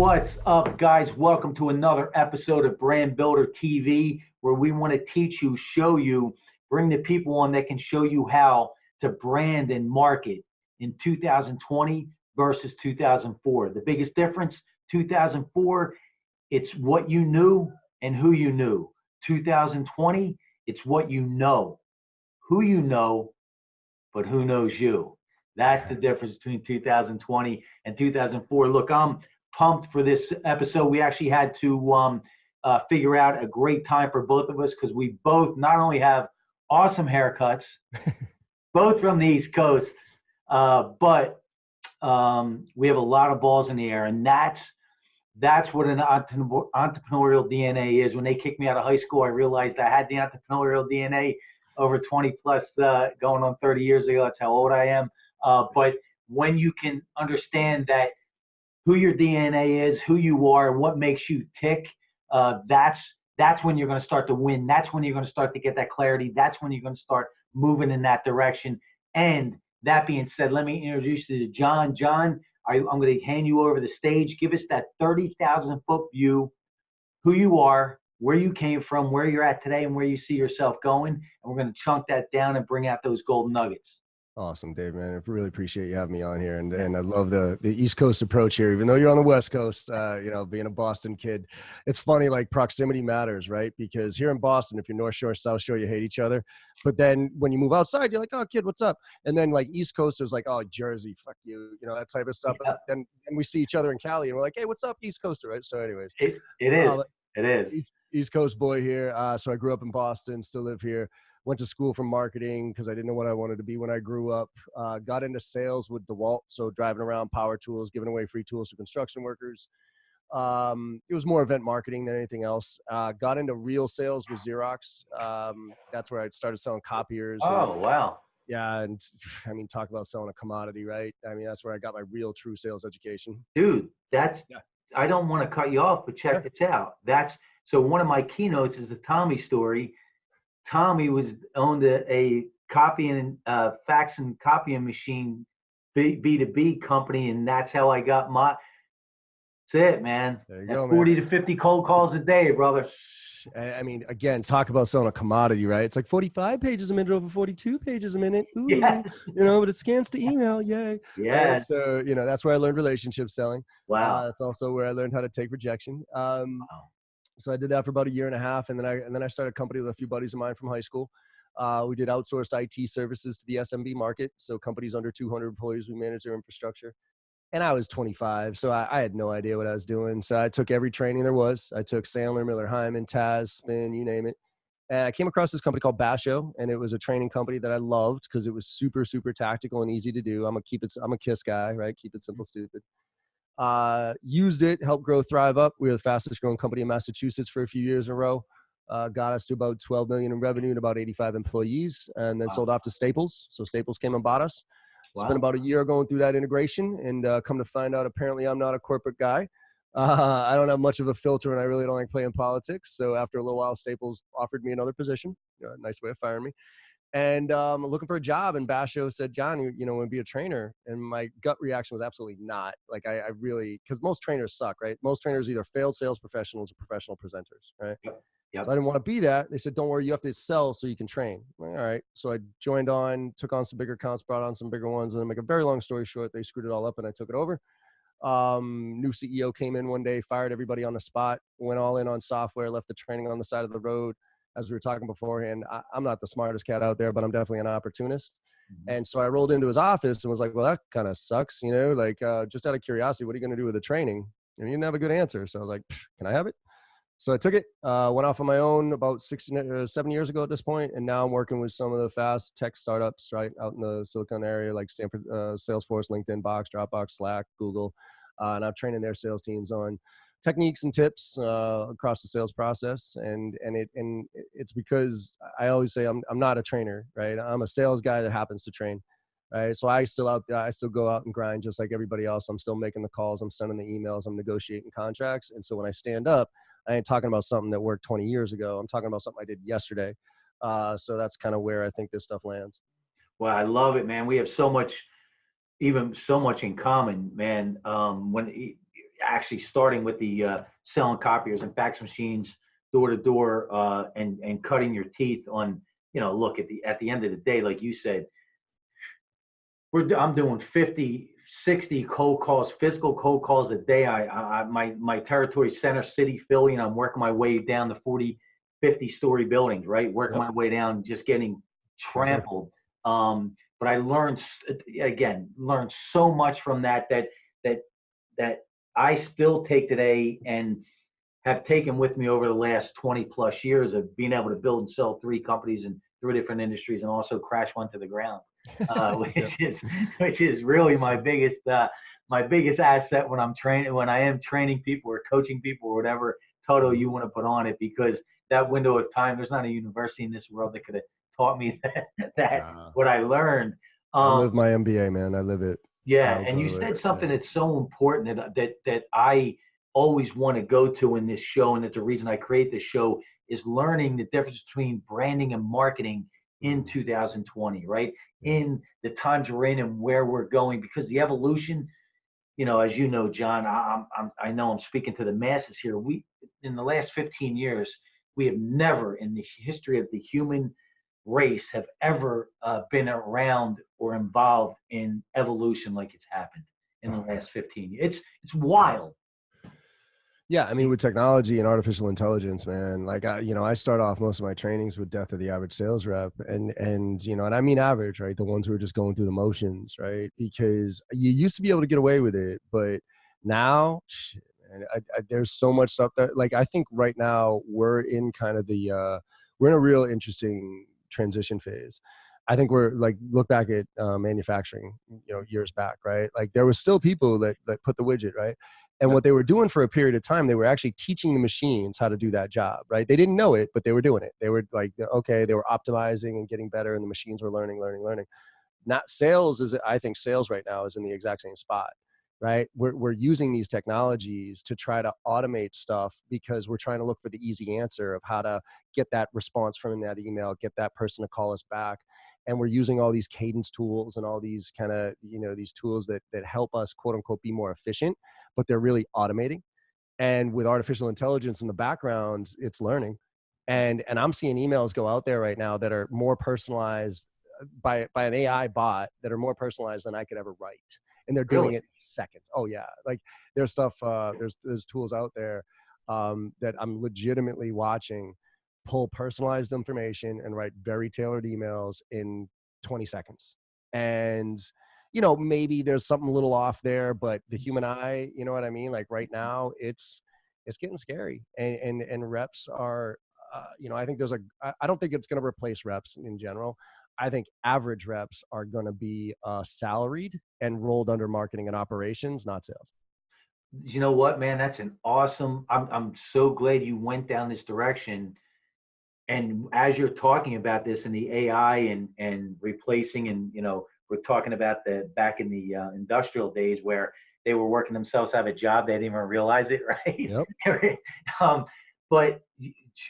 What's up, guys? Welcome to another episode of Brand Builder TV, where we want to teach you, show you, bring the people on that can show you how to brand and market in 2020 versus 2004. The biggest difference, 2004, it's what you knew and who you knew. 2020, it's what you know, who you know, but who knows you. That's the difference between 2020 and 2004. Look, I'm pumped for this episode. We actually had to figure out a great time for both of us because we both not only have awesome haircuts, both from the East Coast, but we have a lot of balls in the air, and that's what an entrepreneurial DNA is. When they kicked me out of high school, I realized I had the entrepreneurial DNA over 20 plus, going on 30 years ago. That's how old I am. But when you can understand that who your DNA is, who you are, what makes you tick, that's when you're going to start to win. That's when you're going to start to get that clarity. That's when you're going to start moving in that direction. And that being said, let me introduce you to John. John, I'm going to hand you over the stage. Give us that 30,000 foot view, who you are, where you came from, where you're at today, and where you see yourself going. And we're going to chunk that down and bring out those golden nuggets. Awesome, Dave, man. I really appreciate you having me on here. And I love the East Coast approach here, even though you're on the West Coast, being a Boston kid. It's funny, like proximity matters, right? Because here in Boston, if you're North Shore, South Shore, you hate each other. But then when you move outside, you're like, oh, kid, what's up? And then like East Coasters like, oh, Jersey, fuck you, that type of stuff. Yeah. And we see each other in Cali and we're like, hey, what's up, East Coaster, right? So anyways. It is. East Coast boy here. So I grew up in Boston, still live here. Went to school for marketing because I didn't know what I wanted to be when I grew up. Got into sales with DeWalt, so driving around power tools, giving away free tools to construction workers. It was more event marketing than anything else. Got into real sales with Xerox. That's where I started selling copiers. Wow. Yeah, and I mean, talk about selling a commodity, right? I mean, that's where I got my real, true sales education. Dude, I don't want to cut you off, but check this out. So one of my keynotes is the Tommy story. Tommy owned a copying, fax and copying machine, B2B company, and that's how I got that's it, man. There you go, 40 man. to 50 cold calls a day, brother. I mean, again, talk about selling a commodity, right? It's like 45 pages a minute over 42 pages a minute. Ooh, yeah. But it scans to email. Yay. Yeah. Right? So, that's where I learned relationship selling. Wow. That's also where I learned how to take rejection. Wow. So I did that for about a year and a half. And then I started a company with a few buddies of mine from high school. We did outsourced IT services to the SMB market. So companies under 200 employees, we managed their infrastructure. And I was 25, so I had no idea what I was doing. So I took every training there was. I took Sandler, Miller Hyman, Taz, Spin, you name it. And I came across this company called Barrows, and it was a training company that I loved because it was super, super tactical and easy to do. I'm a KISS guy, right? Keep it simple, stupid. Used it, helped grow Thrive Up. We were the fastest growing company in Massachusetts for a few years in a row. Got us to about 12 million in revenue and about 85 employees, and then sold off to Staples. So Staples came and bought us. Wow. Spent about a year going through that integration, and come to find out, apparently I'm not a corporate guy. I don't have much of a filter, and I really don't like playing politics. So after a little while, Staples offered me another position. Nice way of firing me. And looking for a job, and Basho said, John, want to be a trainer? And my gut reaction was absolutely not. Like I really, because most trainers suck, right? Most trainers either failed sales professionals or professional presenters, right? Yep. So I didn't want to be that. They said, don't worry, you have to sell so you can train. All right. So I joined on, took on some bigger accounts, brought on some bigger ones. And to make a very long story short, they screwed it all up and I took it over. New CEO came in one day, fired everybody on the spot, went all in on software, left the training on the side of the road. As we were talking beforehand, I'm not the smartest cat out there, but I'm definitely an opportunist. Mm-hmm. And so I rolled into his office and was like, well, that kind of sucks. Just out of curiosity, what are you going to do with the training? And he didn't have a good answer. So I was like, can I have it? So I took it, went off on my own about 7 years ago at this point, and now I'm working with some of the fast tech startups right out in the Silicon area, like Stanford, Salesforce, LinkedIn, Box, Dropbox, Slack, Google, and I'm training their sales teams on techniques and tips across the sales process, and it's because I always say I'm not a trainer, right? I'm a sales guy that happens to train. Right. So I still go out and grind just like everybody else. I'm still making the calls. I'm sending the emails. I'm negotiating contracts. And so when I stand up, I ain't talking about something that worked 20 years ago. I'm talking about something I did yesterday. So that's kind of where I think this stuff lands. Well, I love it, man. We have so much in common, man. actually starting with the selling copiers and fax machines door to door, and cutting your teeth on, look, at the end of the day, like you said, I'm doing 50, 60 cold calls, physical cold calls a day. My territory center city, Philly, and I'm working my way down the 40, 50-story buildings, right? Working my way down, just getting trampled. But I learned so much from that I still take today and have taken with me over the last 20 plus years of being able to build and sell 3 companies in 3 different industries, and also crash one to the ground, which is really my biggest asset when I am training people or coaching people or whatever title you want to put on it, because that window of time, there's not a university in this world that could have taught me what I learned. I live my MBA, man. I live it. Yeah, and you said something that's so important that I always want to go to in this show, and that the reason I create this show is learning the difference between branding and marketing in 2020, right? In the times we're in and where we're going, because the evolution, as you know, John, I know I'm speaking to the masses here. In the last 15 years, we have never in the history of the human race have ever been around or involved in evolution like it's happened in the last 15 years. It's wild. Yeah, I mean, with technology and artificial intelligence, man, like I start off most of my trainings with death of the average sales rep, and I mean average, right? The ones who are just going through the motions, right? Because you used to be able to get away with it, but now, shit, man, there's so much stuff that, like, I think right now we're in kind of we're in a real interesting transition phase. I think we're like, look back at manufacturing, years back, right? Like there was still people that put the widget, right? And what they were doing for a period of time, they were actually teaching the machines how to do that job, right? They didn't know it, but they were doing it. They were like, okay, they were optimizing and getting better, and the machines were learning. Not sales I think sales right now is in the exact same spot, right? We're using these technologies to try to automate stuff because we're trying to look for the easy answer of how to get that response from that email, get that person to call us back. And we're using all these cadence tools and all these kind of, these tools that help us, quote unquote, be more efficient, but they're really automating. And with artificial intelligence in the background, it's learning. And I'm seeing emails go out there right now that are more personalized by an AI bot, that are more personalized than I could ever write. And they're doing it in seconds. Oh yeah. Like there's stuff, there's tools out there that I'm legitimately watching pull personalized information and write very tailored emails in 20 seconds. And, maybe there's something a little off there, but the human eye, you know what I mean? Like right now it's getting scary, and reps are, I think I don't think it's going to replace reps in general. I think average reps are going to be salaried and rolled under marketing and operations, not sales. You know what, man? That's an awesome. I'm so glad you went down this direction. And as you're talking about this and the AI and replacing, and we're talking about back in the industrial days where they were working themselves out of a job, they didn't even realize it, right? Yep. But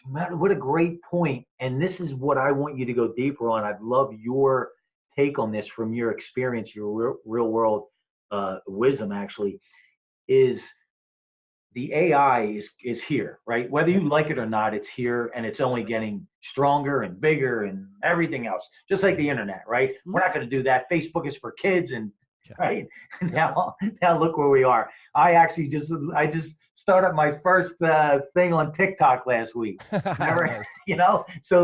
what a great point. And this is what I want you to go deeper on. I'd love your take on this from your experience, your real world wisdom, actually, is the AI is here, right? Whether you like it or not, it's here, and it's only getting stronger and bigger and everything else, just like the internet, right? We're not going to do that. Facebook is for kids, and right now look where we are. I just started my first thing on TikTok last week. Nice. So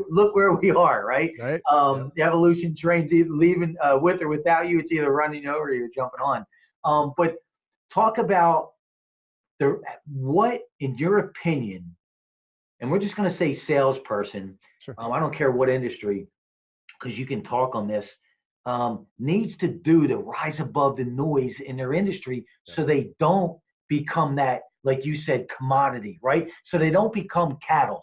look where we are, right? The evolution train's either leaving with or without you. It's either running over or you're jumping on. But talk about what, in your opinion, and we're just going to say salesperson, sure. I don't care what industry, because you can talk on this, needs to do to rise above the noise in their industry, so they don't become that, like you said, commodity, right? So they don't become cattle.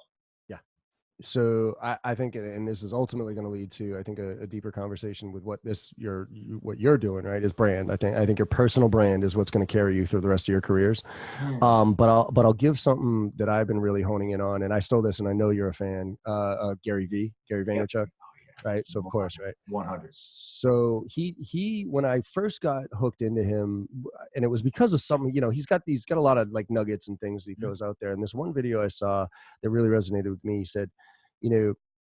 So I think, and this is ultimately going to lead to, I think, a deeper conversation with what you're doing, right? Is brand. I think your personal brand is what's going to carry you through the rest of your careers. But I'll give something that I've been really honing in on, and I stole this, and I know you're a fan. Gary Vaynerchuk. right? So of course, right? 100. So when I first got hooked into him, and it was because of something, he's got a lot of like nuggets and things that he throws out there. And this one video I saw that really resonated with me, he said,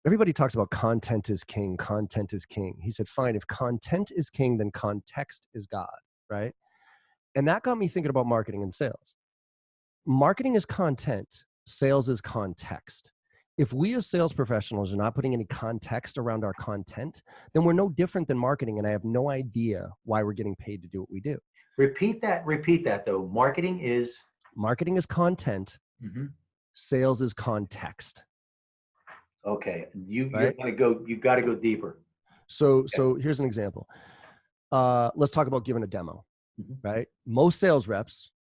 everybody talks about content is king, content is king. He said, fine, if content is king, then context is God, right? And that got me thinking about marketing and sales. Marketing is content, sales is context. If we as sales professionals are not putting any context around our content, then we're no different than marketing, and I have no idea why we're getting paid to do what we do. Repeat that though. Marketing is content, sales is context. Okay, you've got to go deeper. So here's an example. Let's talk about giving a demo, right? Most sales reps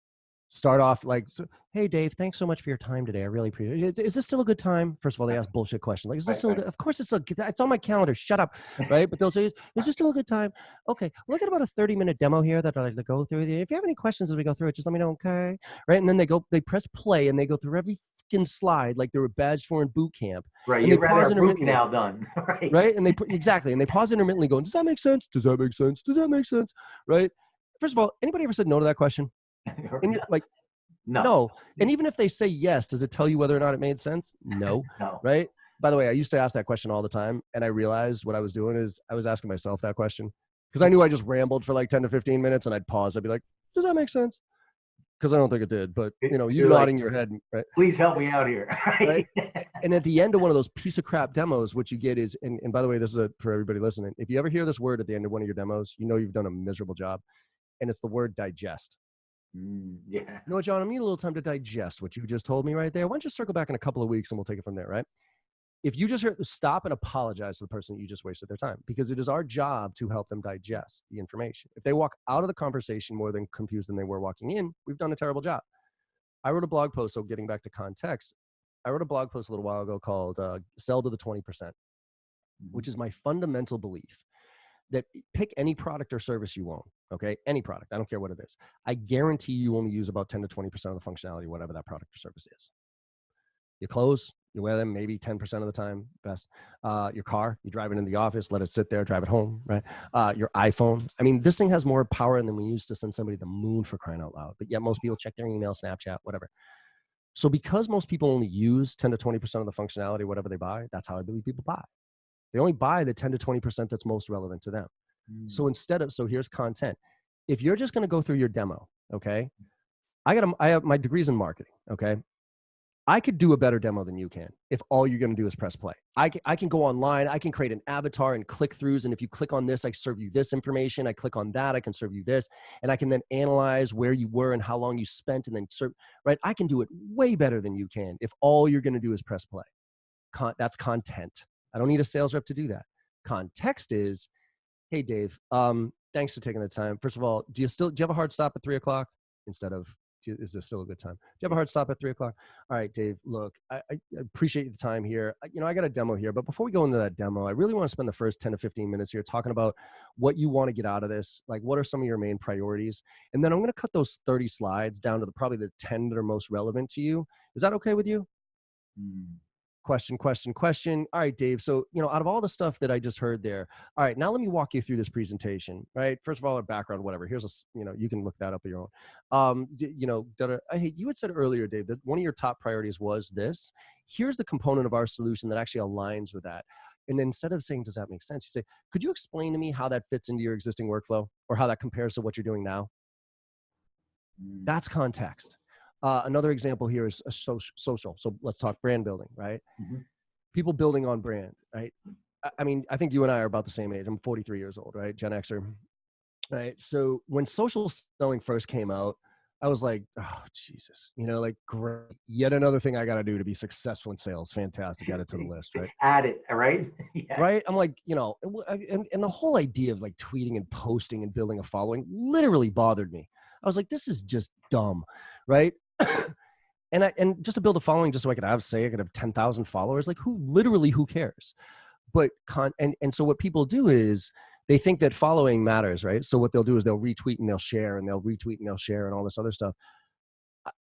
start off like, hey, Dave, thanks so much for your time today. I really appreciate it. Is this still a good time? First of all, they ask bullshit questions. Like, is this still good? Of course it's on my calendar. Shut up, right? But they'll say, is this still a good time? Okay, look at about a 30-minute demo here that I like to go through. If you have any questions as we go through it, just let me know, okay? Right? And then they press play and they go through every slide like they were badged for in boot camp. Right, and you'd rather have root canal done. Right? And they pause intermittently going, does that make sense? Does that make sense? Does that make sense? Right? First of all, anybody ever said no to that question? And you're like, no. And even if they say yes, does it tell you whether or not it made sense? No. No. Right? By the way, I used to ask that question all the time. And I realized what I was doing is I was asking myself that question because I knew I just rambled for like 10 to 15 minutes and I'd pause. I'd be like, does that make sense? Because I don't think it did, but you nodding your head, right? Please help me out here. Right? And at the end of one of those piece of crap demos, what you get is, and by the way, this is for everybody listening. If you ever hear this word at the end of one of your demos, you've done a miserable job. And it's the word digest. Yeah. You know what, John? I need a little time to digest what you just told me right there. Why don't you circle back in a couple of weeks and we'll take it from there, right? If you just stop and apologize to the person that you just wasted their time, because it is our job to help them digest the information. If they walk out of the conversation more than confused than they were walking in, we've done a terrible job. I wrote a blog post, so getting back to context, I wrote a blog post a little while ago called Sell to the 20%, which is my fundamental belief that pick any product or service you own, okay? Any product, I don't care what it is. I guarantee you only use about 10 to 20% of the functionality, whatever that product or service is. Your clothes, you wear them maybe 10% of the time, best. Your car, you drive it in the office, let it sit there, drive it home, right? Your iPhone. I mean, this thing has more power than we used to send somebody to the moon, for crying out loud. But yet most people check their email, Snapchat, whatever. So because most people only use 10 to 20% of the functionality, whatever they buy, that's how I believe people buy. They only buy the 10 to 20% that's most relevant to them. So here's content. If you're just going to go through your demo, okay? I have my degrees in marketing, okay? I could do a better demo than you can if all you're going to do is press play. I can go online. I can create an avatar and click-throughs. And if you click on this, I serve you this information. I click on that, I can serve you this. And I can then analyze where you were and how long you spent and then serve, right? I can do it way better than you can if all you're going to do is press play. That's content. I don't need a sales rep to do that. Context is, hey, Dave, thanks for taking the time. First of all, do you have a hard stop at 3:00 instead of, is this still a good time? Do you have a hard stop at 3:00? All right, Dave, look, I appreciate the time here. I got a demo here, but before we go into that demo, I really want to spend the first 10 to 15 minutes here talking about what you want to get out of this. Like, what are some of your main priorities? And then I'm going to cut those 30 slides down to probably the 10 that are most relevant to you. Is that okay with you? Question. All right, Dave. So, out of all the stuff that I just heard there, all right, now let me walk you through this presentation, right? First of all, our background, whatever. Here's you can look that up on your own. Hey, you had said earlier, Dave, that one of your top priorities was this. Here's the component of our solution that actually aligns with that. And then instead of saying, does that make sense? You say, could you explain to me how that fits into your existing workflow or how that compares to what you're doing now? That's context. Another example here is a social. So let's talk brand building, right? People building on brand, right? I mean, I think you and I are about the same age. I'm 43 years old, right? Gen Xer, right? So when social selling first came out, I was like, oh, Jesus, great. Yet another thing I got to do to be successful in sales. Fantastic. Add it to the list, right? Add it, all right? Yeah. Right? I'm like, and the whole idea of like tweeting and posting and building a following literally bothered me. I was like, this is just dumb, right? and just to build a following, just so I could have 10,000 followers, like who cares? But so what people do is they think that following matters, right? So what they'll do is they'll retweet and they'll share and they'll retweet and they'll share and all this other stuff.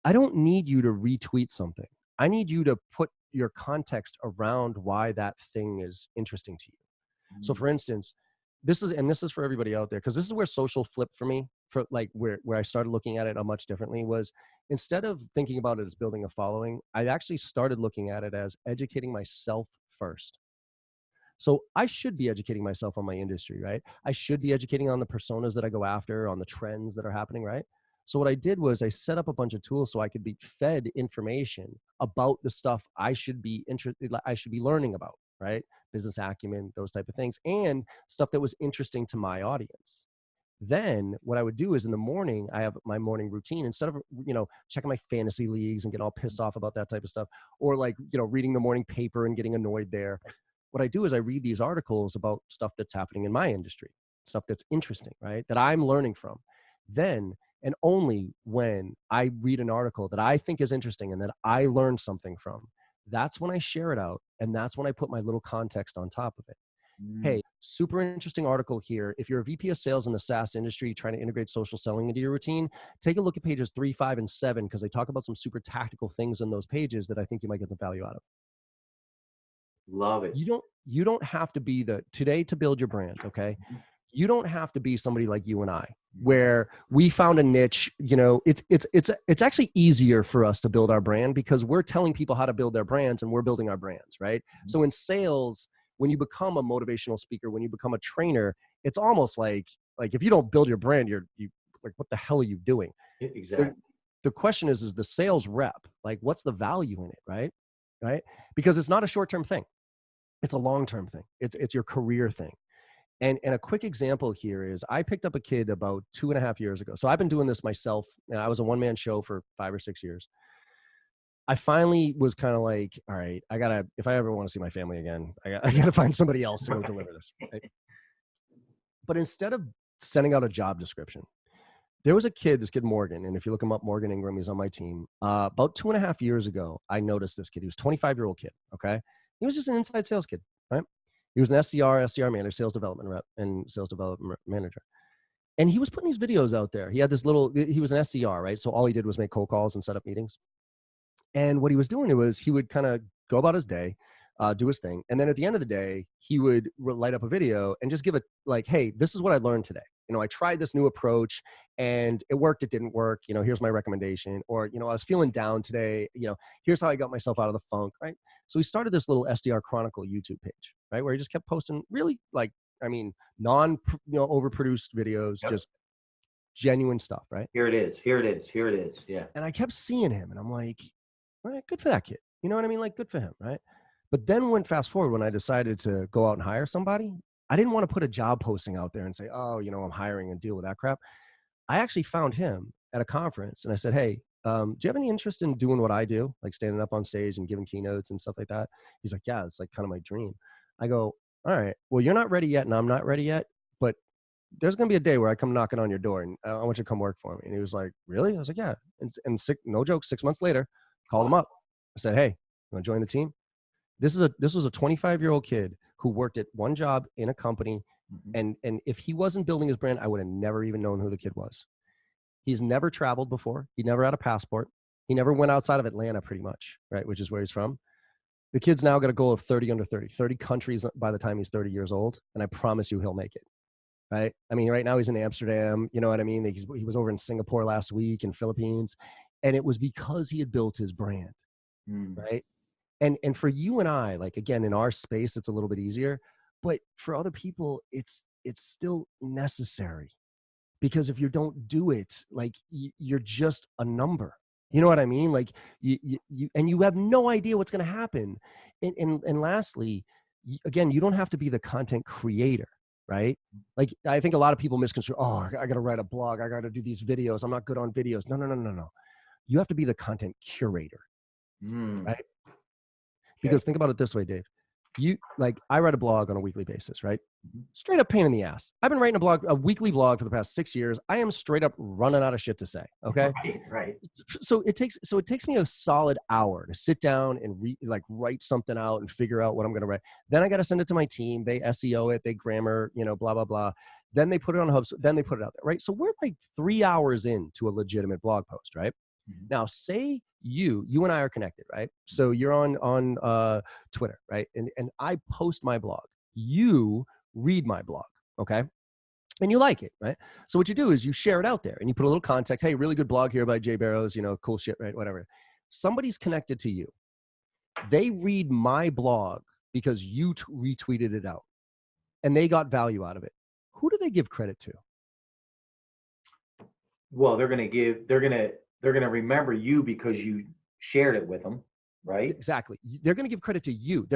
I don't need you to retweet something. I need you to put your context around why that thing is interesting to you. So for instance, this is for everybody out there, because this is where social flipped for me, for like where I started looking at it much differently, was instead of thinking about it as building a following, I actually started looking at it as educating myself first. So I should be educating myself on my industry, right? I should be educating on the personas that I go after, on the trends that are happening, right? So what I did was I set up a bunch of tools so I could be fed information about the stuff I should be interested, I should be learning about, right? Business acumen, those type of things, and stuff that was interesting to my audience. Then what I would do is in the morning, I have my morning routine. Instead of, checking my fantasy leagues and getting all pissed off about that type of stuff, or like, reading the morning paper and getting annoyed there, what I do is I read these articles about stuff that's happening in my industry, stuff that's interesting, right? That I'm learning from. Then, and only when I read an article that I think is interesting and that I learn something from, that's when I share it out. And that's when I put my little context on top of it. Hey, super interesting article here. If you're a VP of sales in the SaaS industry trying to integrate social selling into your routine, take a look at pages 3, 5, and 7, because they talk about some super tactical things in those pages that I think you might get the value out of. Love it. You don't have to be today to build your brand, okay? You don't have to be somebody like you and I, where we found a niche. It's actually easier for us to build our brand because we're telling people how to build their brands and we're building our brands, right? So in sales, when you become a motivational speaker, when you become a trainer, it's almost like if you don't build your brand, you like, what the hell are you doing? Exactly. The question is the sales rep, like, what's the value in it, right? Because it's not a short-term thing. It's a long-term thing. It's your career thing. And a quick example here is I picked up a kid about 2.5 years ago. So I've been doing this myself. I was a one-man show for 5 or 6 years. I finally was kind of like, all right, if I ever want to see my family again, I gotta find somebody else to go deliver this. Right? But instead of sending out a job description, there was this kid, Morgan. And if you look him up, Morgan Ingram, he's on my team. About 2.5 years ago, I noticed this kid. He was a 25-year-old kid. Okay. He was just an inside sales kid, right? He was an SDR manager, sales development rep, and sales development manager. And he was putting these videos out there. He was an SDR, right? So all he did was make cold calls and set up meetings. And what he was doing was he would kind of go about his day, do his thing. And then at the end of the day, he would light up a video and just give it like, hey, this is what I learned today. I tried this new approach and it worked. It didn't work. Here's my recommendation. Or, I was feeling down today. Here's how I got myself out of the funk. Right. So he started this little SDR Chronicle YouTube page, right, where he just kept posting really overproduced videos, just genuine stuff. Right. Here it is. Yeah. And I kept seeing him and I'm like, all right, good for that kid. You know what I mean? Like, good for him. Right. But then fast forward, when I decided to go out and hire somebody, I didn't want to put a job posting out there and say, oh, I'm hiring and deal with that crap. I actually found him at a conference and I said, hey, do you have any interest in doing what I do? Like standing up on stage and giving keynotes and stuff like that? He's like, yeah, it's like kind of my dream. I go, all right, well, you're not ready yet and I'm not ready yet, but there's going to be a day where I come knocking on your door and I want you to come work for me. And he was like, really? I was like, yeah. And no joke, 6 months later, called him up. I said, hey, you want to join the team? This was a 25-year-old kid who worked at one job in a company. And if he wasn't building his brand, I would have never even known who the kid was. He's never traveled before. He never had a passport. He never went outside of Atlanta pretty much, right? Which is where he's from. The kid's now got a goal of 30 under 30 countries by the time he's 30 years old. And I promise you he'll make it, right? I mean, right now he's in Amsterdam. You know what I mean? He was over in Singapore last week and Philippines. And it was because he had built his brand, right? And for you and I, like, again, in our space, it's a little bit easier, but for other people, it's still necessary, because if you don't do it, like, you're just a number. You know what I mean? Like you have no idea what's going to happen. And lastly, again, you don't have to be the content creator, right? Like, I think a lot of people misconstrue, oh, I got to write a blog. I got to do these videos. I'm not good on videos. No. You have to be the content curator, right? Because think about it this way, Dave. I write a blog on a weekly basis, right? Straight up pain in the ass. I've been writing a weekly blog for the past 6 years. I am straight up running out of shit to say. Okay. Right. So it takes me a solid hour to sit down and write something out and figure out what I'm going to write. Then I got to send it to my team. They SEO it, they grammar, blah, blah, blah. Then they put it on Hubs. Then they put it out there, right? So we're like 3 hours into a legitimate blog post, right? Now, say you and I are connected, right? So you're on Twitter, right? And I post my blog. You read my blog. Okay. And you like it, right? So what you do is you share it out there and you put a little context. Hey, really good blog here by Jay Barrows, you know, cool shit, right? Whatever. Somebody's connected to you. They read my blog because you retweeted it out and they got value out of it. Who do they give credit to? Well, they're gonna remember you because you shared it with them, right? Exactly. They're going to give credit to you.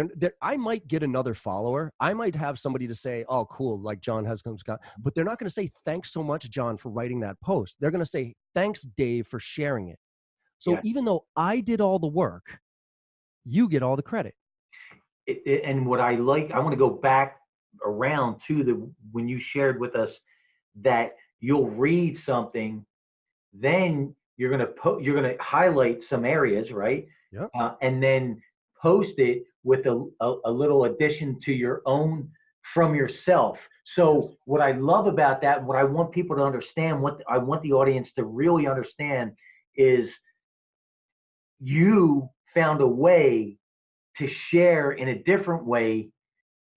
I might get another follower. I might have somebody to say, oh, cool, like John has come, Scott. But they're not going to say, thanks so much, John, for writing that post. They're going to say, thanks, Dave, for sharing it. So even though I did all the work, you get all the credit. And what I like, I want to go back around to when you shared with us that you'll read something, then you're gonna highlight some areas, right? Yeah. And then post it with a little addition to your own from yourself. So what I love about that, what I want people to understand, what I want the audience to really understand is you found a way to share in a different way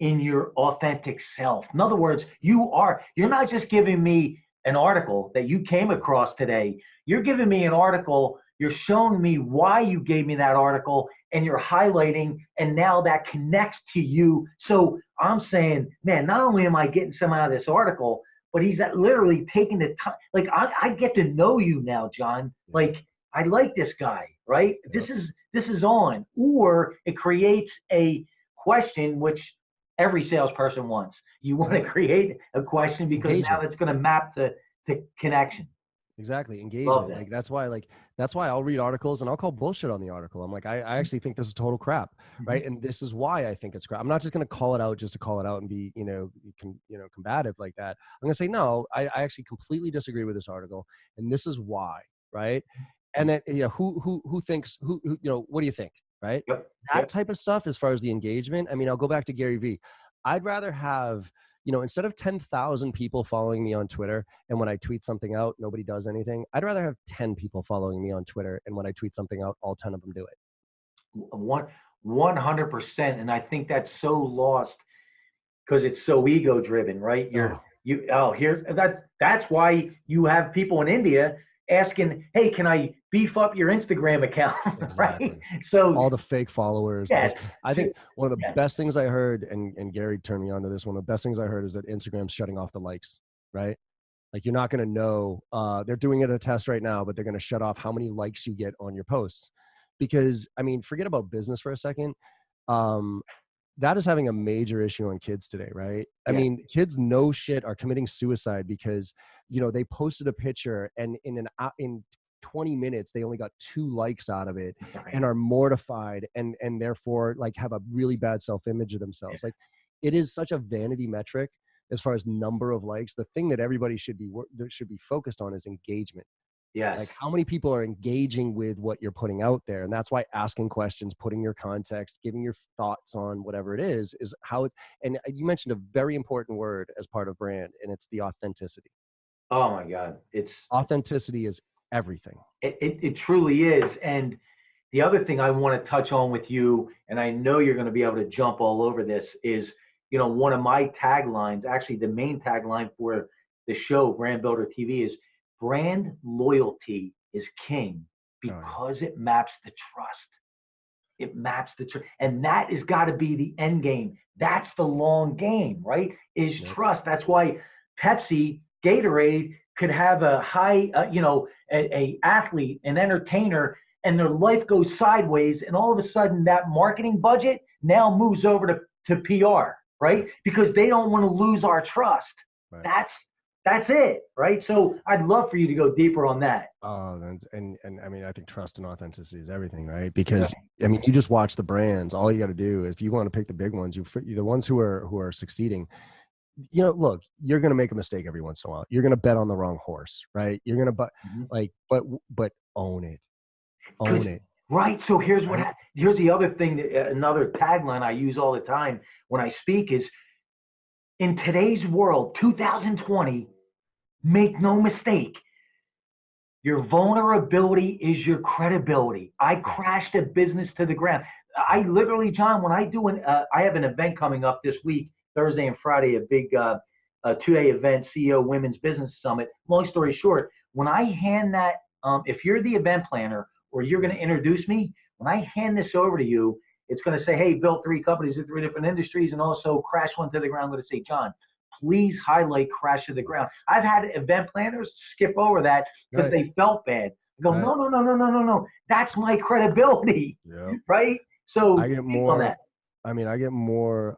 in your authentic self. In other words, you're not just giving me an article that you came across today. You're giving me an article, you're showing me why you gave me that article, and you're highlighting, and now that connects to you. So I'm saying, man, not only am I getting some out of this article, but he's literally taking the time. Like I get to know you now, John. Like I like this guy, right? This is on. Or it creates a question which every salesperson wants. You want to create a question because engagement. now it's going to map the connection. Exactly. Engagement. That's why I'll read articles and I'll call bullshit on the article. I'm like, I actually think this is total crap. Right. And this is why I think it's crap. I'm not just going to call it out just to call it out and be, combative like that. I'm going to say, no, I actually completely disagree with this article. And this is why. Right. And then, who thinks, what do you think? Right. That type of stuff, as far as the engagement. I mean, I'll go back to Gary Vee. I'd rather have, instead of 10,000 people following me on Twitter, and when I tweet something out, nobody does anything, I'd rather have 10 people following me on Twitter, and when I tweet something out, all 10 of them do it. 100%. And I think that's so lost because it's so ego driven, right? That's why you have people in India asking, hey, can I beef up your Instagram account? Exactly. Right? So all the fake followers. I think one of the best things I heard, and Gary turned me on to this, one of the best things I heard is that Instagram's shutting off the likes, right? Like you're not going to know, they're doing it a test right now, but they're going to shut off how many likes you get on your posts. Because, I mean, forget about business for a second. That is having a major issue on kids today, right? I mean, kids no shit are committing suicide because, they posted a picture and in 20 minutes, they only got 2 likes out of it and are mortified and therefore like have a really bad self-image of themselves. Like it is such a vanity metric as far as number of likes. The thing that everybody should be focused on is engagement. Yes. Like how many people are engaging with what you're putting out there. And that's why asking questions, putting your context, giving your thoughts on whatever it is how it, and you mentioned a very important word as part of brand, and it's the authenticity. Oh my God. Authenticity is everything. It truly is. And the other thing I want to touch on with you, and I know you're going to be able to jump all over this, is, one of my taglines, actually the main tagline for the show, Brand Builder TV, is brand loyalty is king because it maps the trust. It maps the trust. And that has got to be the end game. That's the long game, right? Is trust. That's why Pepsi, Gatorade could have a high, a athlete, an entertainer, and their life goes sideways. And all of a sudden that marketing budget now moves over to PR, right? Because they don't want to lose our trust. Right. That's it, right? So I'd love for you to go deeper on that. And I mean, I think trust and authenticity is everything, right? Because I mean, you just watch the brands. All you got to do, if you want to pick the big ones, the ones who are succeeding. Look, you're going to make a mistake every once in a while. You're going to bet on the wrong horse, right? You're going to, but own it. Own it. Right. So here's here's the other thing, another tagline I use all the time when I speak is, in today's world, 2020, make no mistake, your vulnerability is your credibility. I crashed a business to the ground. I literally, John, when I do I have an event coming up this week Thursday and Friday, a big 2-day event, CEO Women's Business Summit. Long story short, when I hand that, if you're the event planner or you're going to introduce me, when I hand this over to you, it's going to say, hey, built 3 companies in 3 different industries and also crash one to the ground. I'm going to say, John, please highlight crash to the ground. I've had event planners skip over that because they felt bad. I go, no. That's my credibility, right? So I get more.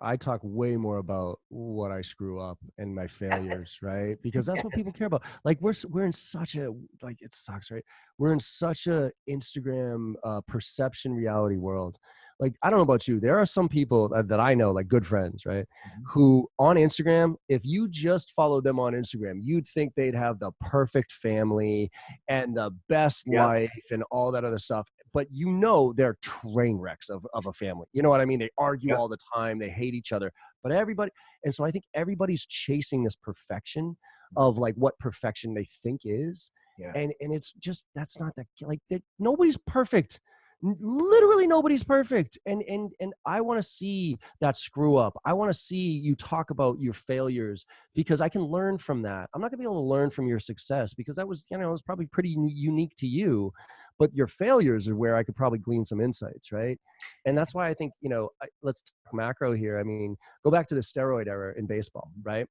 I talk way more about what I screw up and my failures, right? Because that's what people care about. Like we're in such a, like, it sucks, right? We're in such a Instagram perception reality world. Like, I don't know about you. There are some people that I know, like good friends, right? Who on Instagram, if you just followed them on Instagram, you'd think they'd have the perfect family and the best life and all that other stuff. But you know, they're train wrecks of a family. You know what I mean? They argue all the time. They hate each other. But everybody, and so I think everybody's chasing this perfection of like what perfection they think is. And it's just, that's not that, like, nobody's perfect. Literally nobody's perfect. And I want to see that screw up. I want to see you talk about your failures because I can learn from that. I'm not gonna be able to learn from your success because that was, you know, it was probably pretty unique to you, but your failures are where I could probably glean some insights. Right. And that's why I think, you know, let's talk macro here. I mean, go back to the steroid era in baseball, right?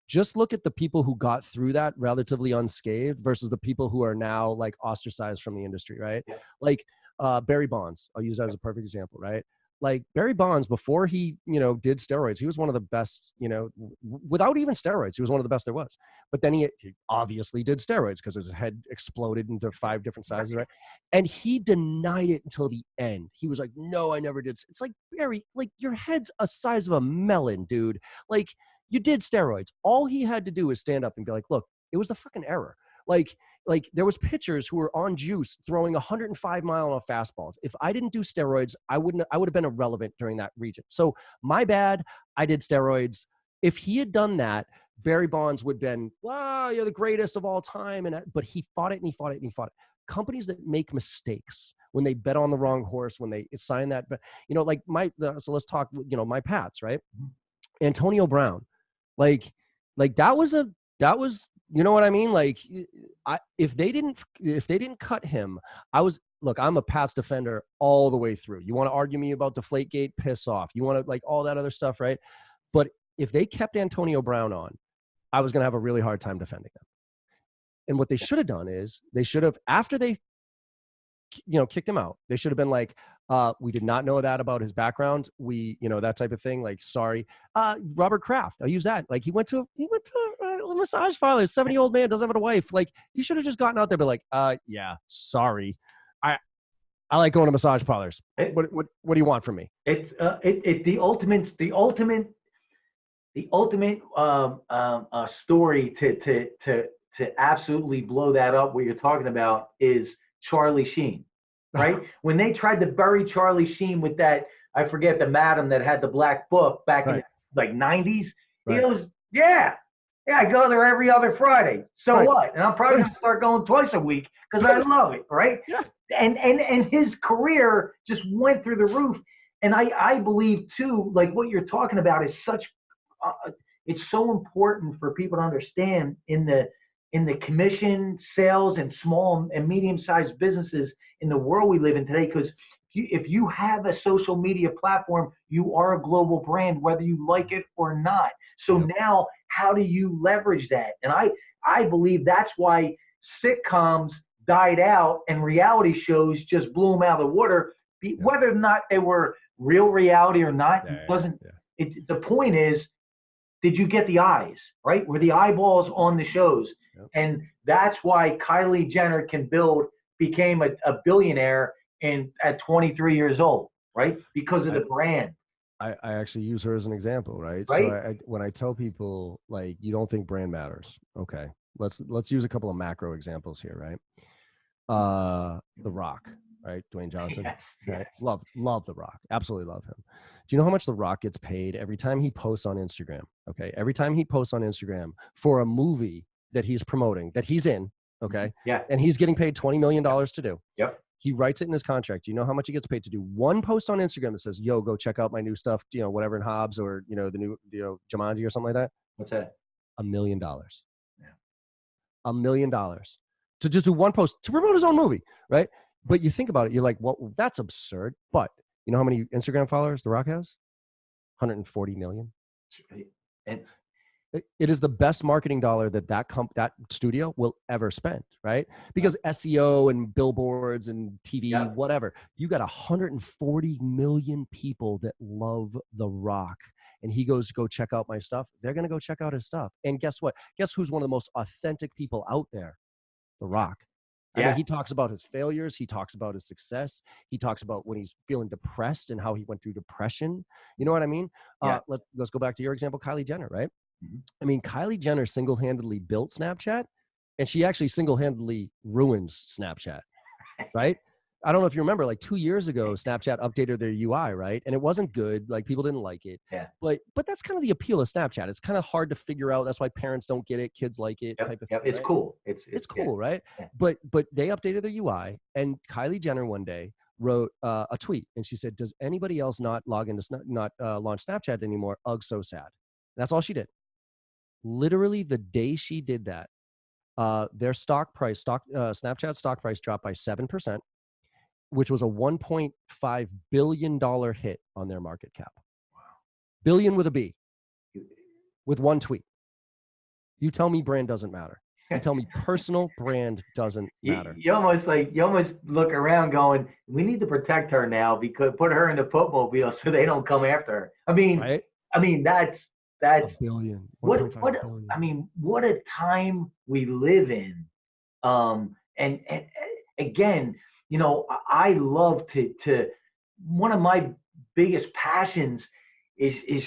Just look at the people who got through that relatively unscathed versus the people who are now like ostracized from the industry, right? Like Barry Bonds, I'll use that as a perfect example, right? Like Barry Bonds, before he, you know, did steroids, he was one of the best, you know, without even steroids, he was one of the best there was. But then he obviously did steroids because his head exploded into 5 different sizes, right? And he denied it until the end. He was like, no, I never did. It's like, Barry, like your head's a size of a melon, dude. Like, you did steroids. All he had to do is stand up and be like, look, it was the fucking error. Like there was pitchers who were on juice throwing 105-mile-an-hour fastballs. If I didn't do steroids, I would have been irrelevant during that region. So my bad, I did steroids. If he had done that, Barry Bonds would have been, wow, you're the greatest of all time. But he fought it and he fought it and he fought it. Companies that make mistakes when they bet on the wrong horse, when they sign that, you know, like so let's talk, you know, my Pats, right? Antonio Brown. Like that was, you know what I mean? Like if they didn't cut him, I'm a Pats defender all the way through. You want to argue me about Deflategate, piss off. You want to like all that other stuff, right? But if they kept Antonio Brown on, I was going to have a really hard time defending them. And what they should have done is they should have, after they, you know, kicked him out, they should have been like, we did not know that about his background. We, you know, that type of thing. Like, sorry. Robert Kraft, I'll use that. Like he went to a massage parlor. 70-year-old man doesn't have a wife. Like you should have just gotten out there, but like, yeah, sorry. I like going to massage parlors. What do you want from me? It's the ultimate story to absolutely blow that up. What you're talking about is Charlie Sheen, right? When they tried to bury Charlie Sheen with that, I forget the madam that had the black book back in the like 90s. He goes, yeah, I go there every other Friday. So what? And I'm probably gonna start going twice a week because I love it, right? Yeah. And his career just went through the roof. And I believe too, like what you're talking about is such, it's so important for people to understand in the commission sales and small and medium-sized businesses in the world we live in today. Because if you have a social media platform, you are a global brand, whether you like it or not. So now, how do you leverage that? And I believe that's why sitcoms died out and reality shows just blew them out of the water. Whether or not they were real reality or not, the point is, did you get the eyes, right? Were the eyeballs on the shows? Yep. And that's why Kylie Jenner became a billionaire at 23 years old, right? Because of the brand. I actually use her as an example, right? So when I tell people, like, you don't think brand matters. Okay. Let's use a couple of macro examples here, right? The Rock, right? Dwayne Johnson. Yes, right? Love The Rock. Absolutely love him. Do you know how much The Rock gets paid every time he posts on Instagram? Okay. Every time he posts on Instagram for a movie that he's promoting, that he's in. Okay. Yeah. And he's getting paid $20 million to do. Yep. He writes it in his contract. Do you know how much he gets paid to do one post on Instagram that says, yo, go check out my new stuff, whatever in Hobbs or, the new, Jumanji or something like that? What's that? $1 million. Yeah. $1 million to just do one post to promote his own movie, right? But you think about it, you're like, well, that's absurd. But you know how many Instagram followers The Rock has? 140 million. And it is the best marketing dollar that studio will ever spend, right? Because SEO and billboards and TV, whatever, you got 140 million people that love The Rock. And he goes, go check out my stuff. They're going to go check out his stuff. And guess what? Guess who's one of the most authentic people out there? The Rock. I mean, he talks about his failures. He talks about his success. He talks about when he's feeling depressed and how he went through depression. You know what I mean? Let's go back to your example, Kylie Jenner, right? Mm-hmm. I mean, Kylie Jenner single-handedly built Snapchat, and she actually single-handedly ruins Snapchat, right? I don't know if you remember, like 2 years ago, Snapchat updated their UI, right? And it wasn't good. Like, people didn't like it. Yeah. But that's kind of the appeal of Snapchat. It's kind of hard to figure out. That's why parents don't get it. Kids like it, type of thing. It's right? cool. It's cool, right? Yeah. But they updated their UI, and Kylie Jenner one day wrote a tweet, and she said, "Does anybody else not log into launch Snapchat anymore? Ugh, so sad." And that's all she did. Literally, the day she did that, their Snapchat stock price dropped by 7%. Which was a $1.5 billion hit on their market cap. Wow. Billion with a B. With one tweet. You tell me brand doesn't matter. You tell me personal brand doesn't matter. You almost look around going, we need to protect her now because put her in the footmobile so they don't come after her. I mean, right? That's a billion. What billion. I mean, what a time we live in. And again, I love to one of my biggest passions is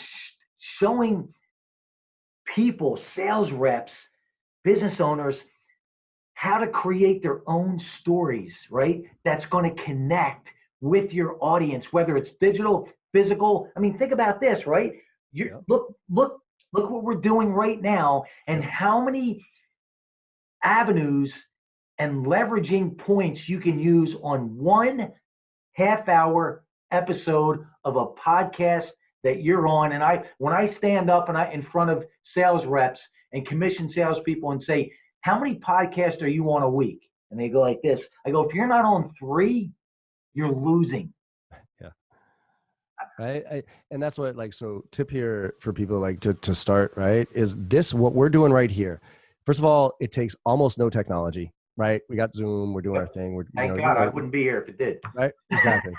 showing people, sales reps, business owners, how to create their own stories, right? That's going to connect with your audience, whether it's digital, physical. I mean, think about this, right? Look what we're doing right now and how many avenues and leveraging points you can use on one half-hour episode of a podcast that you're on. And when I stand up and in front of sales reps and commission salespeople and say, how many podcasts are you on a week? And they go like this. I go, if you're not on 3, you're losing. Yeah. Right. And that's what, so tip here for people to start, right, is this what we're doing right here. First of all, it takes almost no technology. Right. We got Zoom. We're doing our thing. Thank God I wouldn't be here if it did. Right. Exactly.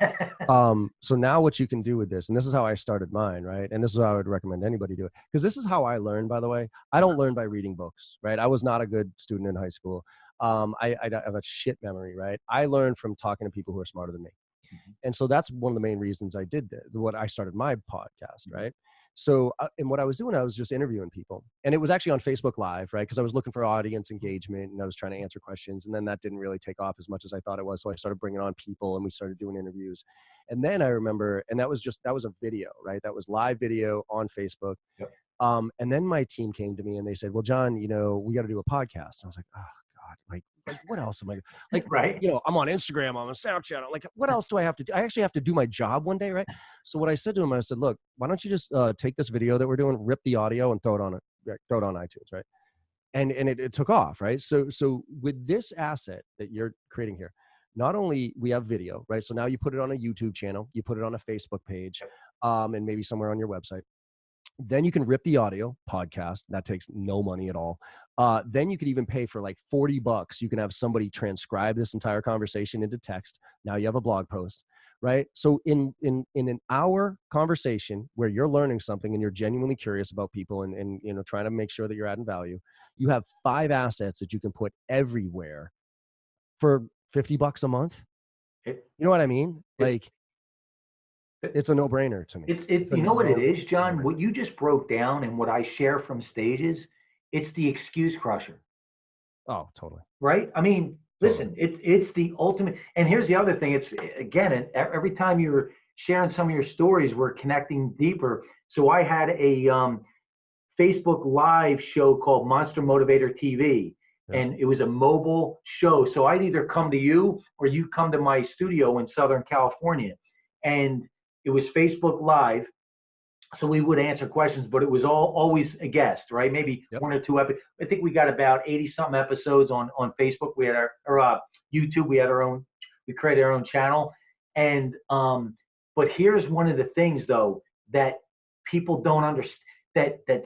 So now what you can do with this, and this is how I started mine. Right. And this is how I would recommend anybody do it. Because this is how I learned, by the way. I don't learn by reading books. Right. I was not a good student in high school. I have a shit memory. Right. I learned from talking to people who are smarter than me. Mm-hmm. And so that's one of the main reasons I did that. What I started my podcast. Right. So, and what I was doing, I was just interviewing people, and it was actually on Facebook Live, right? Because I was looking for audience engagement and I was trying to answer questions, and then that didn't really take off as much as I thought it was. So I started bringing on people and we started doing interviews. And then I remember, and that was a video, right? That was live video on Facebook. Yep. And then my team came to me and they said, well, John, we got to do a podcast. And I was like, oh God, like what else am I right? I'm on Instagram, I'm on Snapchat. Like, what else do I have to do? I actually have to do my job one day, right? So what I said to him, I said, look, why don't you just take this video that we're doing, rip the audio and throw it on iTunes, right? And it took off, right? So with this asset that you're creating here, not only we have video, right? So now you put it on a YouTube channel, you put it on a Facebook page, and maybe somewhere on your website. Then you can rip the audio podcast. That takes no money at all. Then you could even pay for like $40. You can have somebody transcribe this entire conversation into text. Now you have a blog post, right? So in an hour conversation where you're learning something and you're genuinely curious about people and trying to make sure that you're adding value, you have 5 assets that you can put everywhere for $50 a month. You know what I mean? It's a no-brainer to me. You know what it is, John? What you just broke down and what I share from stages, it's the excuse crusher. Oh, totally. Right? I mean, listen, it's the ultimate. And here's the other thing. It's, again, every time you're sharing some of your stories, we're connecting deeper. So I had a Facebook Live show called Monster Motivator TV. and it was a mobile show. So I'd either come to you or you come to my studio in Southern California, and it was Facebook Live. So we would answer questions, but it was always a guest, right? Maybe one or two episodes. I think we got about 80 something episodes on Facebook. We had our YouTube. We had our own. We created our own channel, and but here's one of the things though that people don't understand, that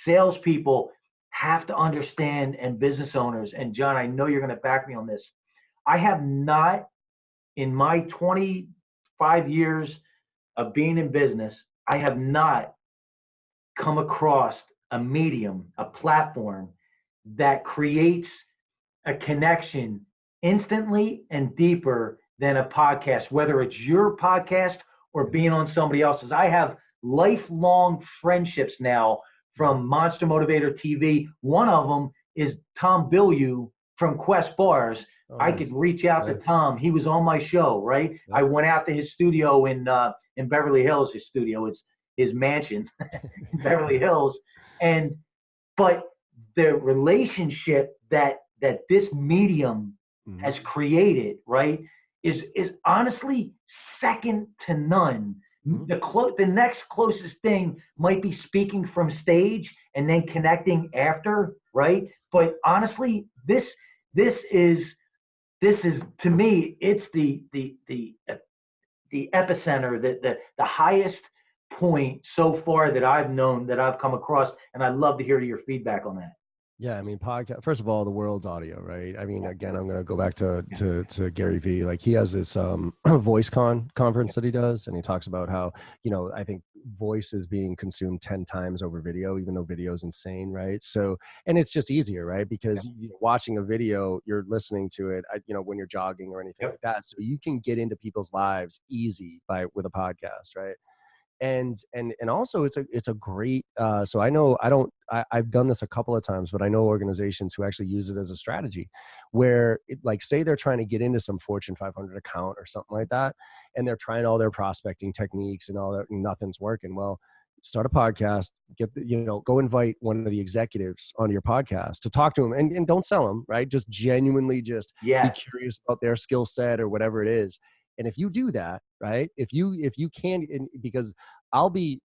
salespeople have to understand, and business owners. And John, I know you're going to back me on this. I have not, in my 25 years of being in business, I have not come across a medium, a platform that creates a connection instantly and deeper than a podcast, whether it's your podcast or being on somebody else's. I have lifelong friendships now from Monster Motivator TV. One of them is Tom Bilyeu from Quest Bars. Oh, I could reach out to Tom. He was on my show, right? I went out to his studio in Beverly Hills. His studio is his mansion in Beverly Hills, but the relationship that this medium has created, right, is honestly second to none. The next closest thing might be speaking from stage and then connecting after, right? But honestly, this is to me, it's the epicenter, the highest point so far that I've known, that I've come across, and I'd love to hear your feedback on that. Yeah, I mean, podcast. First of all, the world's audio, right? I mean, again, I'm going to go back to Gary Vee. Like, he has this VoiceCon conference that he does, and he talks about how, I think voice is being consumed 10 times over video, even though video is insane, right? So, and it's just easier, right? Because watching a video, you're listening to it, when you're jogging or anything like that. So you can get into people's lives easy with a podcast, right? And also it's a great so I've done this a couple of times, but I know organizations who actually use it as a strategy where say they're trying to get into some Fortune 500 account or something like that, and they're trying all their prospecting techniques and all that, and nothing's working. Well, start a podcast, go invite one of the executives on your podcast to talk to them, and don't sell them, right? Just genuinely be curious about their skill set or whatever it is. And if you do that, right, if you can, because I'll be,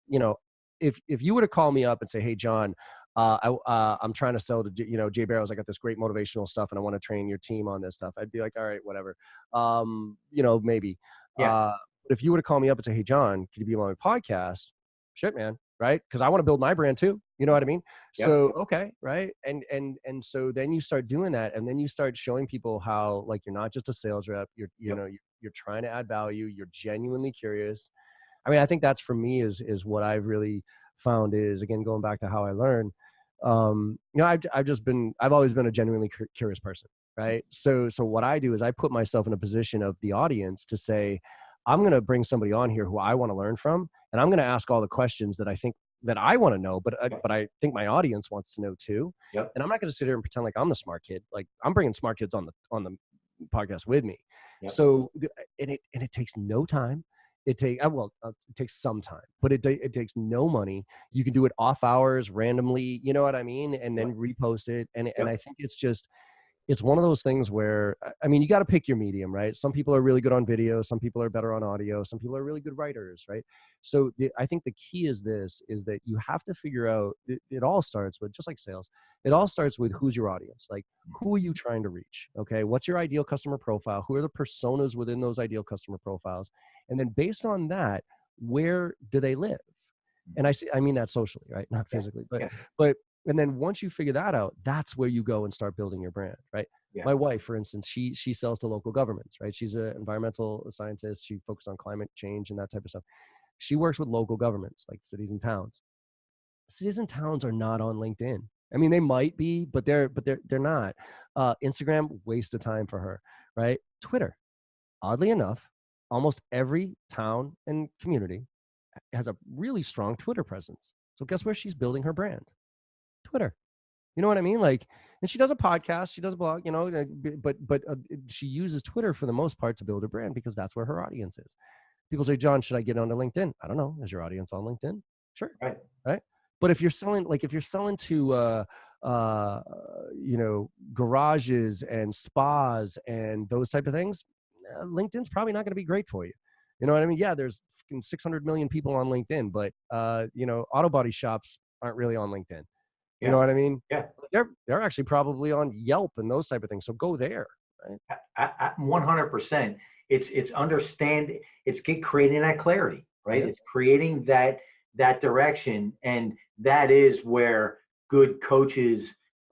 if you were to call me up and say, hey, John, I'm trying to sell to, Jay Barrows, I got this great motivational stuff and I want to train your team on this stuff. I'd be like, all right, whatever. Maybe. But if you were to call me up and say, hey, John, can you be on my podcast? Shit, man. Right. Cause I want to build my brand too. You know what I mean? So, okay. Right. And so then you start doing that, and then you start showing people how, you're not just a sales rep, you're trying to add value. You're genuinely curious. I mean, I think that's, for me, is what I've really found is, again, going back to how I learn. I've always been a genuinely curious person, right? So what I do is I put myself in a position of the audience to say, I'm going to bring somebody on here who I want to learn from, and I'm going to ask all the questions that I think that I want to know, but I think my audience wants to know too. And I'm not going to sit here and pretend like I'm the smart kid. Like, I'm bringing smart kids on the podcast with me. So, and it takes no time. It takes some time, but it takes no money. You can do it off hours, randomly, you know what I mean? And then repost it. And I think it's one of those things where, I mean, you got to pick your medium, right? Some people are really good on video. Some people are better on audio. Some people are really good writers, right? So I think the key is that you have to figure out, it all starts with, just like sales, it all starts with who's your audience. Like, who are you trying to reach? Okay. What's your ideal customer profile? Who are the personas within those ideal customer profiles? And then based on that, where do they live? And I mean that socially, right? Not physically, but and then once you figure that out, that's where you go and start building your brand, right? My wife, for instance, she sells to local governments, right? She's an environmental scientist. She focuses on climate change and that type of stuff. She works with local governments, like cities and towns. Cities and towns are not on LinkedIn. I mean, they might be, but they're not. Instagram, waste of time for her, right? Twitter, oddly enough, almost every town and community has a really strong Twitter presence. So guess where she's building her brand? Twitter. You know what I mean? Like, and she does a podcast, she does a blog, but she uses Twitter for the most part to build her brand, because that's where her audience is. People say, John, should I get onto LinkedIn? I don't know. Is your audience on LinkedIn? Sure. Right. But if you're selling, to you know, garages and spas and those type of things, LinkedIn's probably not going to be great for you. You know what I mean? Yeah, there's 600 million people on LinkedIn, but you know, auto body shops aren't really on LinkedIn. You know Yeah. what I mean? Yeah. They're actually probably on Yelp and those type of things. So go there, right? 100%. It's understand. It's creating that clarity, right? Yeah. It's creating that direction, and that is where good coaches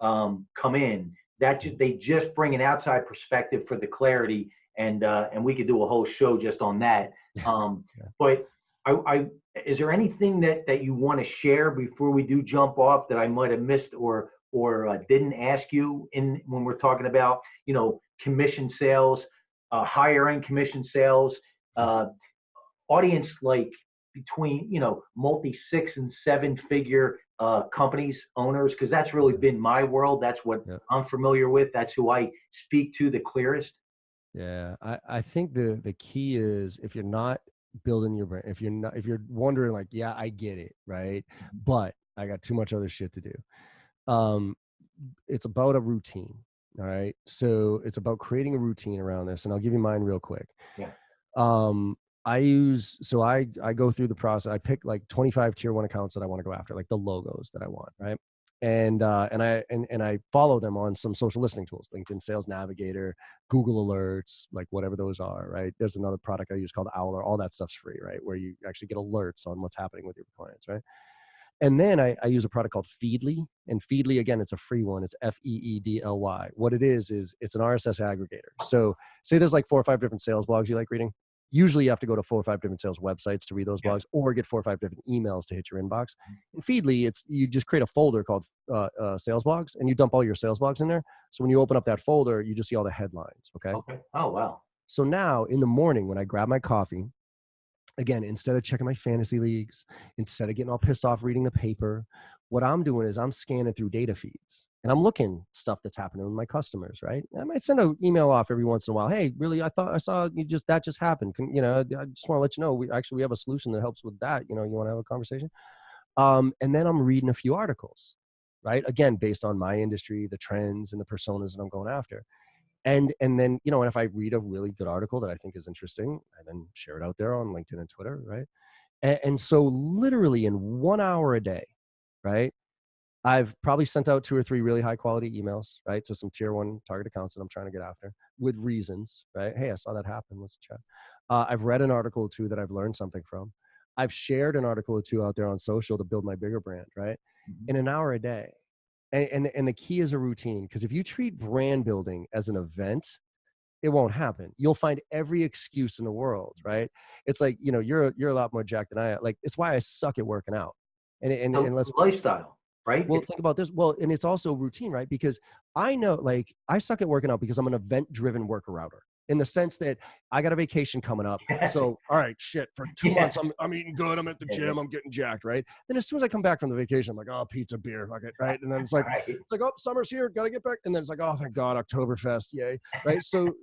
come in. They just bring an outside perspective for the clarity, and we could do a whole show just on that. Um, Yeah. but I is there anything that you want to share before we do jump off that I might have missed or didn't ask you in when we're talking about commission sales, higher end commission sales, uh, audience like between multi 6 and 7 figure companies owners, because that's really been my world. That's what Yeah. I'm familiar with. That's who I speak to the clearest. Yeah. I think the key is, if you're not building your brand, if you're wondering like, yeah, I get it, right? But I got too much other shit to do. Um, it's about a routine. All right. So it's about creating a routine around this. And I'll give you mine real quick. Yeah. Um, I go through the process. I pick like 25 tier one accounts that I want to go after, like the logos that I want, right? And I follow them on some social listening tools, LinkedIn Sales Navigator, Google Alerts, like whatever those are, right? There's another product I use called Owler. All that stuff's free, right? Where you actually get alerts on what's happening with your clients, right? And then I use a product called Feedly. And Feedly, again, it's a free one. It's Feedly. What it is it's an RSS aggregator. So say there's like 4 or 5 different sales blogs you like reading. Usually you have to go to 4 or 5 different sales websites to read those Yeah. blogs, or get 4 or 5 different emails to hit your inbox. In Feedly, you just create a folder called sales blogs, and you dump all your sales blogs in there. So when you open up that folder, you just see all the headlines. Okay. Okay. Oh wow. So now in the morning when I grab my coffee, again, instead of checking my fantasy leagues, instead of getting all pissed off reading the paper, what I'm doing is I'm scanning through data feeds and I'm looking stuff that's happening with my customers, right? I might send an email off every once in a while. Hey, really, I thought I saw that just happened. I just want to let you know, we have a solution that helps with that. You want to have a conversation? And then I'm reading a few articles, right? Again, based on my industry, the trends and the personas that I'm going after. And then, and if I read a really good article that I think is interesting, I then share it out there on LinkedIn and Twitter, right? And so literally in 1 hour a day, right, I've probably sent out 2 or 3 really high quality emails, right, to some tier one target accounts that I'm trying to get after with reasons, right? Hey, I saw that happen. Let's chat. I've read an article or two that I've learned something from. I've shared an article or two out there on social to build my bigger brand, right? Mhm. In an hour a day. And the key is a routine, because if you treat brand building as an event, it won't happen. You'll find every excuse in the world, right? It's like, you're a lot more jacked than I am. Like, it's why I suck at working out. So And let's, lifestyle, right? well, think about this. Well, and it's also routine, right? Because I know, like, I suck at working out because I'm an event-driven worker outer, in the sense that I got a vacation coming up. So, all right, shit, for 2 months, I'm eating good. I'm at the Yeah. gym. I'm getting jacked, right? Then as soon as I come back from the vacation, I'm like, oh, pizza, beer, fuck it, right? And then Right. it's like, oh, summer's here, gotta get back. And then it's like, oh, thank God, Oktoberfest, yay, right? So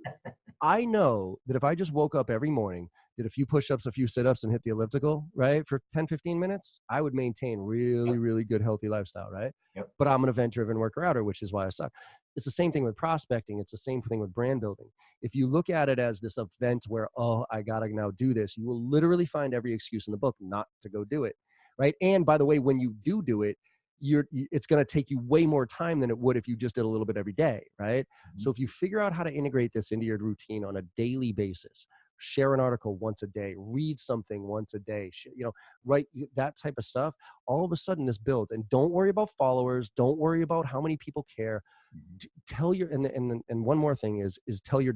I know that if I just woke up every morning, did a few push-ups, a few sit-ups, and hit the elliptical, right, for 10, 15 minutes, I would maintain really, really good, healthy lifestyle, right? Yep. But I'm an event-driven worker-outer, which is why I suck. It's the same thing with prospecting. It's the same thing with brand building. If you look at it as this event where, oh, I got to now do this, you will literally find every excuse in the book not to go do it, right? And by the way, when you do it, it's going to take you way more time than it would if you just did a little bit every day, right? Mhm. So if you figure out how to integrate this into your routine on a daily basis, share an article once a day, read something once a day, write that type of stuff, all of a sudden this builds. And don't worry about followers. Don't worry about how many people care. Mhm. Tell your, and one more thing is tell your,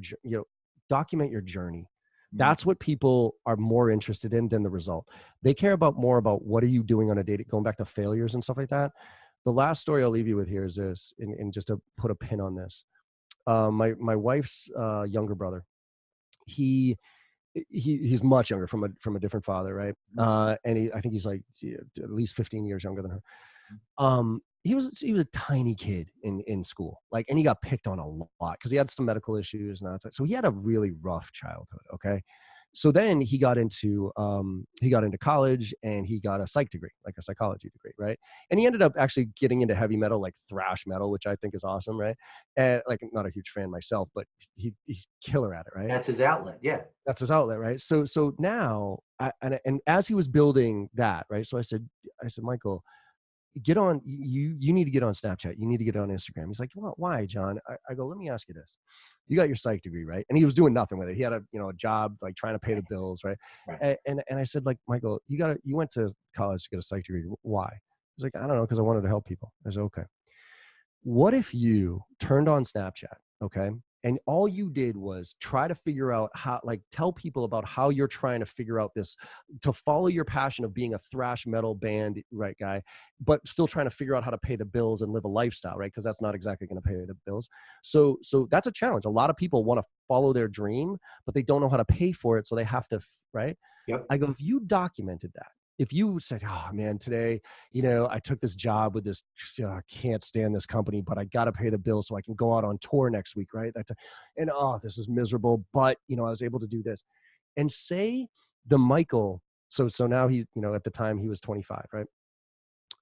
document your journey. Mhm. That's what people are more interested in than the result. They care about more about what are you doing on a day, going back to failures and stuff like that. The last story I'll leave you with here is this, and just to put a pin on this. My wife's younger brother, he's much younger, from a different father, right? And I think he's like, at least 15 years younger than her. He was a tiny kid in school, like, and he got picked on a lot because he had some medical issues and that. So he had a really rough childhood. Okay. So then he got into college, and he got a psych degree, like a psychology degree, right? And he ended up actually getting into heavy metal, like thrash metal, which I think is awesome, right? And like, not a huge fan myself, but he's killer at it, right? That's his outlet. Yeah. That's his outlet, right? So now, and as he was building that, right? So I said, Michael, get on, you need to get on Snapchat. You need to get on Instagram. He's like, well, why, John? I go, let me ask you this. You got your psych degree, right? And he was doing nothing with it. He had a job, like trying to pay the bills, right? Right. And I said, like, Michael, you went to college to get a psych degree. Why? He's like, I don't know, because I wanted to help people. I said, okay. What if you turned on Snapchat, okay? And all you did was try to figure out how, like, tell people about how you're trying to figure out this, to follow your passion of being a thrash metal band, right, guy, but still trying to figure out how to pay the bills and live a lifestyle, right? Because that's not exactly going to pay the bills. So that's a challenge. A lot of people want to follow their dream, but they don't know how to pay for it. So they have to, right? Yep. I go, if you documented that, if you said, oh man, today, I took this job with this, I can't stand this company, but I got to pay the bills so I can go out on tour next week, right? And this is miserable, but I was able to do this. And say the Michael, so now he, at the time he was 25, right?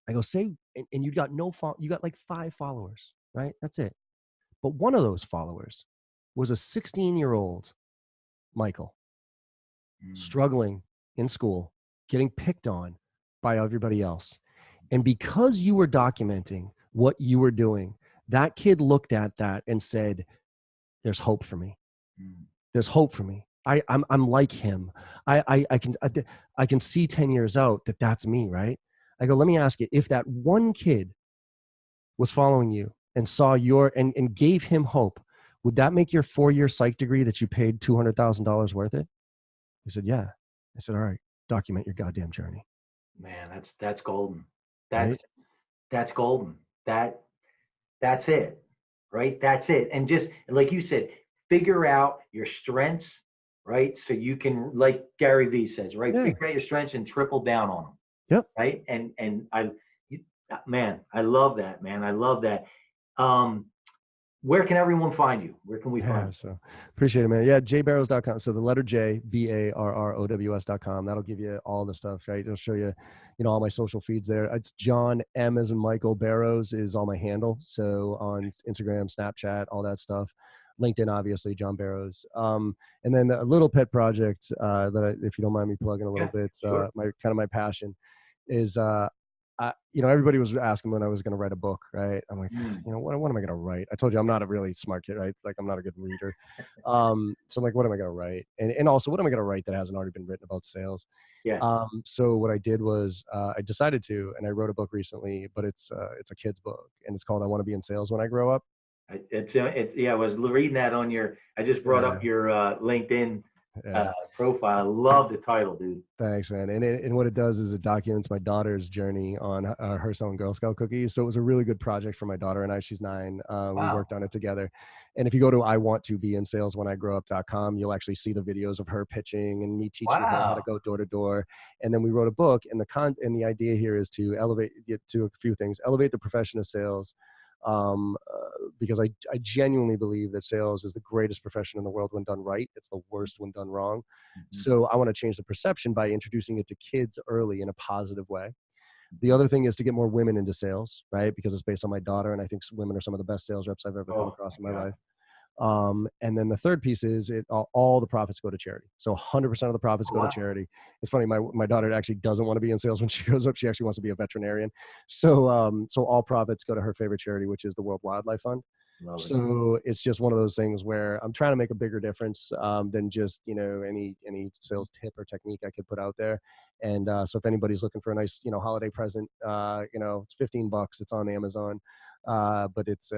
I go, say, and you got you got like 5 followers, right? That's it. But one of those followers was a 16-year-old Michael, struggling in school, getting picked on by everybody else. And because you were documenting what you were doing, that kid looked at that and said, there's hope for me. There's hope for me. I'm like him. I can see 10 years out that that's me, right? I go, let me ask you, if that one kid was following you and saw and gave him hope, would that make your 4-year psych degree that you paid $200,000 worth it? He said, yeah. I said, all right, document your goddamn journey. Man, that's golden. Right? That's golden. That's it, right? That's it. And just like you said, figure out your strengths, right? So you can, like Gary Vee says, right? Yeah. Figure out your strengths and triple down on them. Yep. Right. And man, I love that, man. I love that. Where can everyone find you? Where can we find you? So appreciate it, man. Yeah, jbarrows.com. So the letter J, BARROWS.com. That'll give you all the stuff, right? It'll show you, all my social feeds there. It's John M as in Michael, Barrows is all my handle. So on Instagram, Snapchat, all that stuff. LinkedIn, obviously, John Barrows. And then a little pet project that if you don't mind me plugging a little bit, sure. my passion is everybody was asking when I was going to write a book, right? I'm like, what am I going to write? I told you I'm not a really smart kid, right? Like, I'm not a good reader. So I'm like, what am I going to write? And also, what am I going to write that hasn't already been written about sales? Yeah. So what I did was I decided to, and I wrote a book recently, but it's a kid's book, and it's called I Want to Be in Sales When I Grow Up. I was reading that on I just brought up your LinkedIn profile. I love the title, dude. Thanks, man. And what it does is it documents my daughter's journey on her selling Girl Scout cookies. So it was a really good project for my daughter and I. She's 9. Wow. We worked on it together. And if you go to iwanttobeinsales.com, you'll actually see the videos of her pitching and me teaching her how to go door to door. And then we wrote a book, and the idea here is to elevate it to a few things: elevate the profession of sales. Because I genuinely believe that sales is the greatest profession in the world when done right. It's the worst when done wrong. So I want to change the perception by introducing it to kids early in a positive way. The other thing is to get more women into sales, right? Because it's based on my daughter, and I think women are some of the best sales reps I've ever come across in my life. And then the third piece is all the profits go to charity. So 100% of the profits go to charity. It's funny. My daughter actually doesn't want to be in sales when she grows up. She actually wants to be a veterinarian. So all profits go to her favorite charity, which is the World Wildlife Fund. So it's just one of those things where I'm trying to make a bigger difference than just, any sales tip or technique I could put out there. And so if anybody's looking for a nice, holiday present, it's $15. It's on Amazon. But it's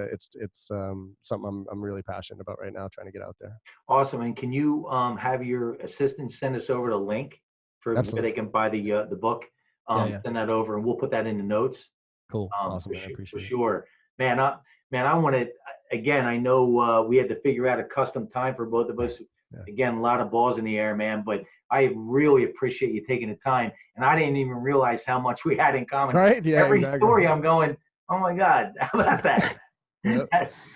something I'm really passionate about right now, trying to get out there. Awesome. And can you have your assistant send us over the link for where they can buy the book? Send that over, and we'll put that in the notes. Cool. Awesome. I appreciate it. For sure. Man, I wanted, again, I know we had to figure out a custom time for both of us. Yeah. Again, a lot of balls in the air, man, but I really appreciate you taking the time. And I didn't even realize how much we had in common. Right? Yeah, Every exactly. story I'm going, oh my God, how about that? Yep.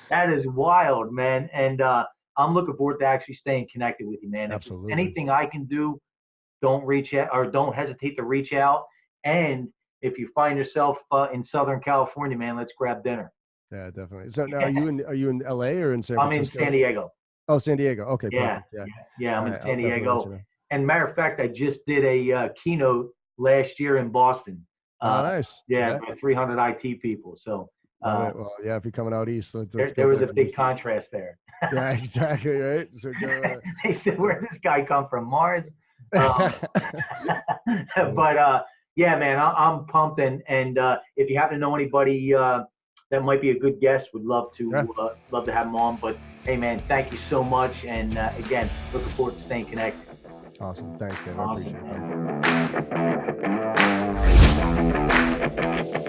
That is wild, man. And I'm looking forward to actually staying connected with you, man. If there's Absolutely. anything I can do, don't reach out or don't hesitate to reach out. And if you find yourself in Southern California, man, let's grab dinner. Yeah, definitely. So now, are you in LA or in San I'm in Francisco? San Diego. Oh, San Diego. Okay, Yeah, perfect. yeah, I'm All in right, I'll San definitely let you Diego. know. And matter of fact, I just did a keynote last year in Boston. Oh, nice. Yeah, for 300 IT people. So Love it. Well, yeah, if you're coming out east, let's go. there was a back big east. contrast there. Yeah, exactly. Right. So go. They said, "Where did this guy come from? Mars?" But yeah, man, I'm pumped. And if you happen to know anybody that might be a good guest, would love to have them on. But hey, man, thank you so much. And again, looking forward to staying connected. Awesome. Thanks, Kevin. Awesome, I appreciate it.